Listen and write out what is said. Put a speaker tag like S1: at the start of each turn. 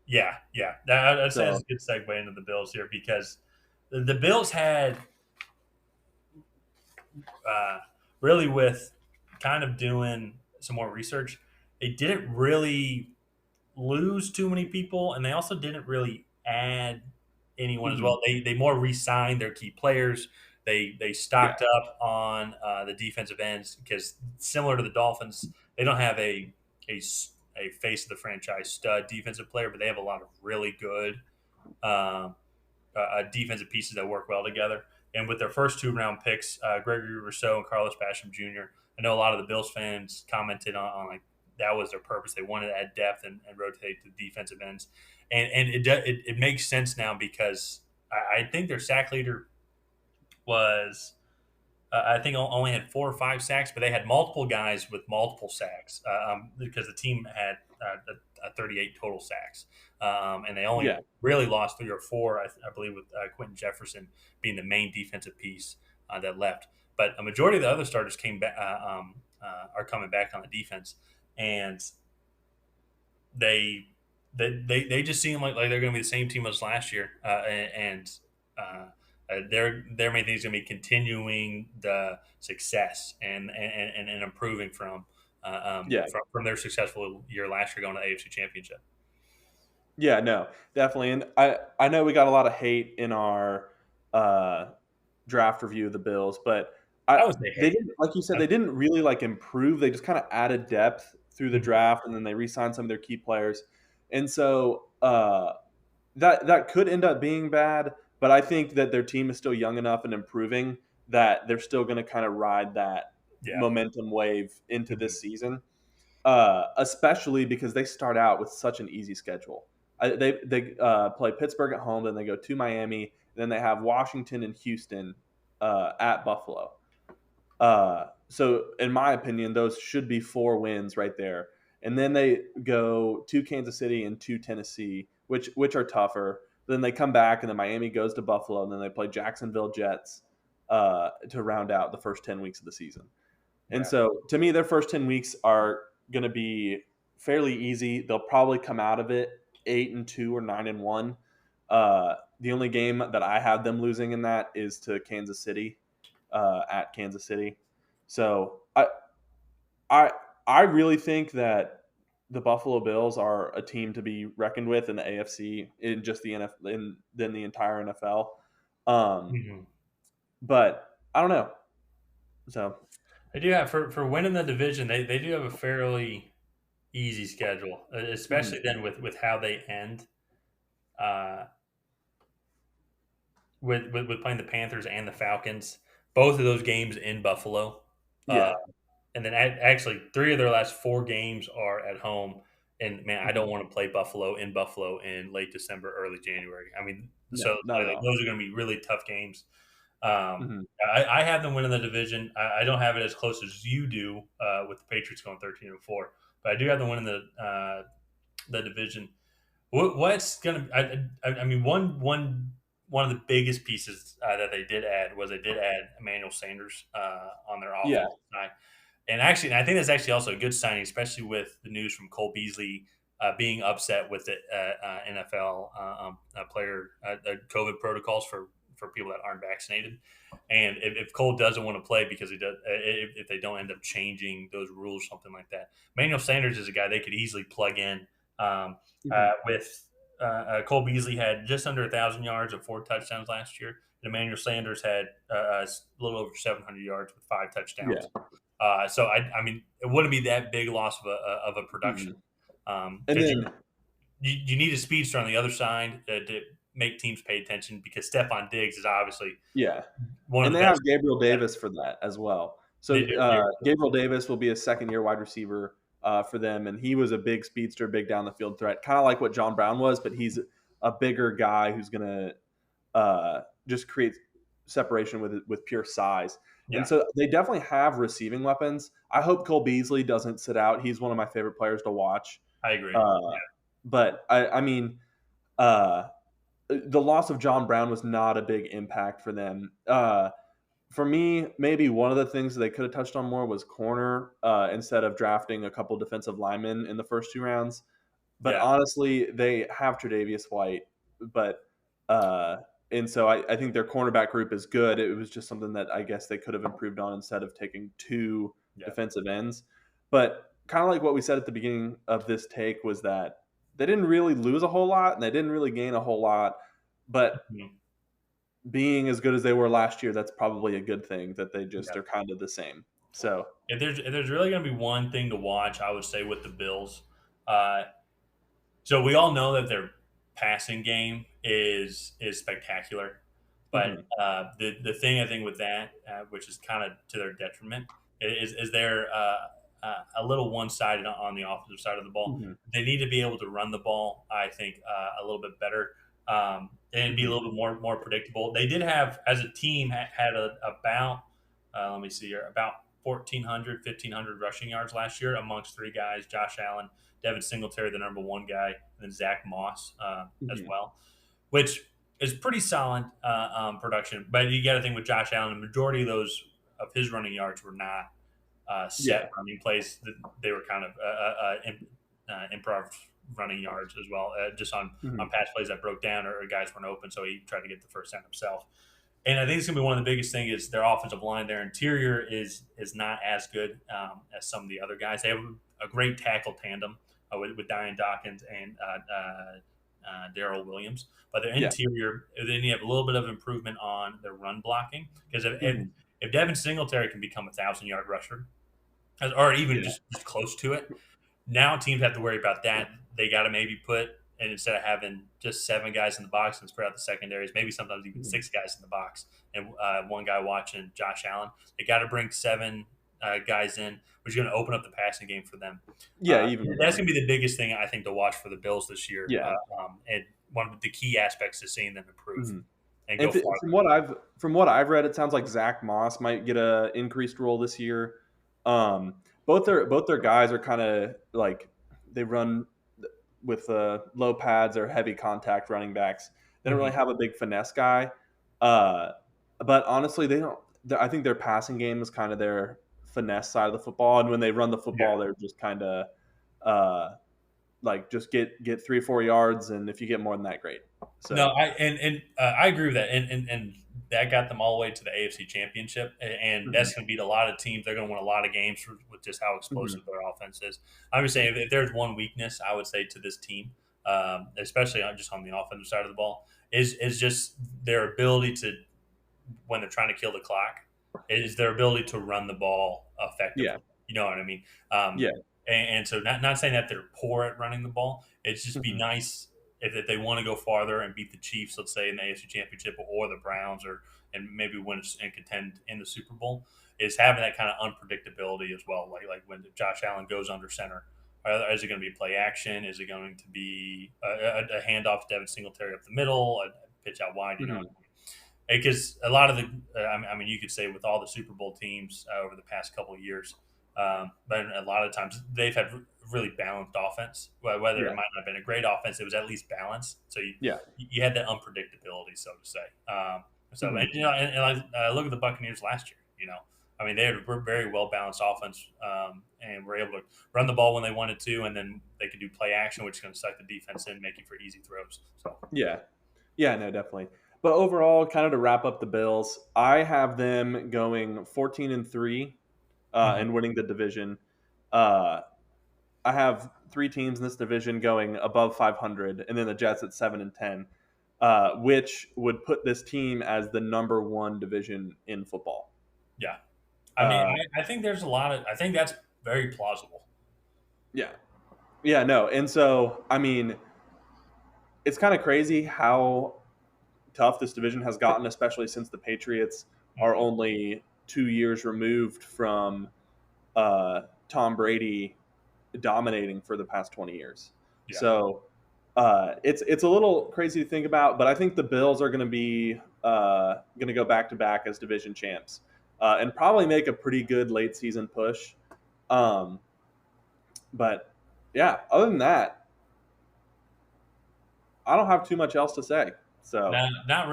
S1: Yeah. I'd say that's
S2: So
S1: a good segue into the Bills here because the Bills had uh, really with kind of doing some more research, they didn't really lose too many people, and they also didn't really add anyone as
S2: mhm.
S1: well. They more re-signed their key players. They
S2: Yeah,
S1: stocked up on the defensive ends because similar to the Dolphins, they don't have a a face of the franchise stud defensive player, but they have a lot of really good um, defensive pieces that work well together. And with their first 2 round picks, Gregory Rousseau and Carlos Basham Jr., I know a lot of the Bills fans commented on like that was their purpose. They wanted to add depth and rotate the defensive ends, and it makes sense now because I think their sack leader was I think only had 4 or 5 sacks, but they had multiple guys with multiple sacks because the team had 38 total sacks, and they only
S2: yeah,
S1: really lost 3 or 4, I believe, with Quentin Jefferson being the main defensive piece that left. But a majority of the other starters came back, are coming back on the defense, and they they just seem like they're going to be the same team as last year, and their main thing is going to be continuing the success and improving
S2: yeah,
S1: from their successful year last year going to the AFC Championship.
S2: yeah. No, definitely. And I know we got a lot of hate in our uh, draft review of the Bills, but
S1: I would say
S2: they
S1: hate.
S2: didn't, like you said, they didn't really like improve. They just kind of added depth through the
S1: Mhm.
S2: draft, and then they re-signed some of their key players, and so that could end up being bad. But I think that their team is still young enough and improving that they're still going to kind of ride that
S1: Yeah.
S2: momentum wave into
S1: Mhm.
S2: this season, especially because they start out with such an easy schedule. They play Pittsburgh at home, then they go to Miami, then they have Washington and Houston at Buffalo. So, in my opinion, those should be 4 wins right there. And then they go to Kansas City and to Tennessee, which are tougher. Then they come back, and then Miami goes to Buffalo, and then they play Jacksonville Jets to round out the first 10 weeks of the season. And
S1: Yeah.
S2: so, to me, their first 10 weeks are going to be fairly easy. They'll probably come out of it 8-2 or 9-1. The only game that I have them losing in that is to Kansas City at Kansas City. So I I really think that the Buffalo Bills are a team to be reckoned with in the AFC in just the NFL in the entire NFL. Um,
S1: Mhm.
S2: but I don't know. So
S1: They do have for winning the division. They do have a fairly easy schedule,
S2: mhm.
S1: especially then with how they end. Uh, with playing the Panthers and the Falcons, both of those games in Buffalo. Uh,
S2: Yeah,
S1: and then actually, 3 of their last 4 games are at home. And man, I
S2: mhm.
S1: don't want to play Buffalo in late December, early January. I mean, so
S2: No, not at all.
S1: those are going to be really tough games. Um,
S2: Mhm.
S1: I have them winning the division. I don't have it as close as you do with the Patriots going 13-4, but I do have them winning the division. What's gonna? I mean, one of the biggest pieces that they did add was they did add Emmanuel Sanders on their
S2: Yeah,
S1: offensive side, and actually, I think that's actually also a good signing, especially with the news from Cole Beasley being upset with the NFL player COVID protocols for people that aren't vaccinated. And if Cole doesn't want to play because he does, if they don't end up changing those rules, something like that, Emmanuel Sanders is a guy they could easily plug in.
S2: mhm.
S1: With Cole Beasley had just under 1,000 yards and 4 touchdowns last year. And Emmanuel Sanders had a little over 700 yards with 5 touchdowns.
S2: Yeah,
S1: So I mean, it wouldn't be that big loss of a production
S2: mhm. And
S1: because
S2: then
S1: you need a speedster on the other side to make teams pay attention because Stephon Diggs is obviously
S2: yeah,
S1: one of
S2: and
S1: the
S2: they
S1: best.
S2: have Gabriel Davis for that as well.
S1: They
S2: So
S1: do.
S2: Gabriel Davis will be a second-year wide receiver for them, and he was a big speedster, big down the field threat, kind of like what John Brown was, but he's a bigger guy who's going to just create separation with pure size. And
S1: Yeah,
S2: so they definitely have receiving weapons. I hope Cole Beasley doesn't sit out. He's one of my favorite players to watch.
S1: I agree.
S2: Uh, but I mean, uh, the loss of John Brown was not a big impact for them. For me, maybe one of the things that they could have touched on more was corner instead of drafting a couple defensive linemen in the first 2 rounds. but
S1: Yeah.
S2: honestly, they have Tredavious White, but uh, and so I think their cornerback group is good. It was just something that I guess they could have improved on instead of taking two
S1: Yeah.
S2: defensive ends. But kind of like what we said at the beginning of this take was that they didn't really lose a whole lot and they didn't really gain a whole lot. But
S1: Mhm.
S2: being as good as they were last year, that's probably a good thing that they just
S1: Yeah.
S2: are kind of the same. So,
S1: If there's really going to be one thing to watch, I would say with the Bills. Uh, So we all know that their passing game is spectacular, but
S2: mhm,
S1: the thing I think with that, which is kind of to their detriment, is they're a little one sided on the offensive side of the ball.
S2: mhm,
S1: They need to be able to run the ball, I think, a little bit better, and be a
S2: mhm,
S1: little bit more predictable. They did have, as a team, had about let me see here, about 1,400, 1,500 rushing yards last year amongst three guys: Josh Allen, Devin Singletary, the number one guy, and then Zach Moss as
S2: mhm.
S1: well, which is pretty solid production. But you got to think with Josh Allen, the majority of his running yards were not set
S2: Yeah.
S1: running plays. They were kind of improv running yards as well, just on
S2: Mhm,
S1: pass plays that broke down or guys weren't open, so he tried to get the first down himself. And I think it's going to be one of the biggest things is their offensive line. Their interior is not as good as some of the other guys. They have a great tackle tandem with Diane Dawkins and Daryl Williams, but their
S2: yeah.
S1: interior they need to have a little bit of improvement on their run blocking because
S2: Mhm,
S1: if Devin Singletary can become 1,000 yard rusher, or even
S2: yeah.
S1: just close to it, now teams have to worry about that. They got to maybe put, and instead of having just seven guys in the box and spread out the secondaries, maybe sometimes even
S2: Mhm.
S1: six guys in the box and one guy watching Josh Allen. They got to bring seven guys in, which is going to open up the passing game for them.
S2: Yeah, even
S1: That's
S2: more.
S1: going to be the biggest thing I think to watch for the Bills this year,
S2: Yeah.
S1: and one of the key aspects to seeing them improve
S2: Mhm.
S1: and go
S2: And
S1: farther.
S2: from what I've read, it sounds like Zach Moss might get a increased role this year. Both their guys are kind of like they run with low pads or heavy contact running backs. They don't really
S1: Mhm.
S2: have a big finesse guy, uh, but honestly, they don't. I think their passing game is kind of their finesse side of the football, and when they run the
S1: Yeah.
S2: football, they're just kind of uh, like just get 3 or 4 yards, and if you get more than that, great.
S1: No,
S2: So.
S1: I agree with that, and that got them all the way to the AFC Championship, and
S2: Mhm,
S1: that's going to beat a lot of teams. They're going to win a lot of games with just how
S2: mhm,
S1: explosive their offense is. I would say if there's one weakness, I would say to this team, especially just on the offensive side of the ball, is just their ability to when they're trying to kill the clock is their ability to run the ball
S2: yeah,
S1: effectively. You know what I mean? Um,
S2: yeah,
S1: and so not saying that they're poor at running the ball. It's just be
S2: mhm,
S1: nice if they want to go farther and beat the Chiefs, let's say in the AFC Championship, or the Browns, or and maybe win and contend in the Super Bowl, is having that kind of unpredictability as well. Like when Josh Allen goes under center, is it going to be play action? Is it going to be a handoff to Devin Singletary up the middle, a pitch out wide? You know,
S2: mhm,
S1: because a lot of the, I mean, you could say with all the Super Bowl teams over the past couple of years, but a lot of times they've had really balanced offense. Whether it
S2: yeah,
S1: might not have been a great offense, it was at least balanced. So
S2: yeah,
S1: you had that unpredictability, so to say. So
S2: mhm,
S1: and, and I look at the Buccaneers last year. You know, I mean, they had a very well balanced offense, and were able to run the ball when they wanted to, and then they could do play action, which is going to suck the defense in, making for easy throws. So
S2: yeah, yeah. No, definitely. But overall, kind of to wrap up the Bills, I have them going 14-3
S1: mhm.
S2: and winning the division. Uh, I have three teams in this division going above 500, and then the Jets at 7-10, which would put this team as the number one division in football.
S1: Yeah. I mean,
S2: Uh,
S1: I think there's a lot of. I think that's very plausible.
S2: yeah, yeah, no, and so I mean, it's kind of crazy how tough this division has gotten, especially since the Patriots are
S1: Hmm.
S2: only 2 years removed from Tom Brady dominating for the past 20 years.
S1: Yeah.
S2: So it's a little crazy to think about, but I think the Bills are going to be going to go back to back as division champs and probably make a pretty good late season push. Um, but yeah, other than that, I don't have too much else to say. So.
S1: Not really.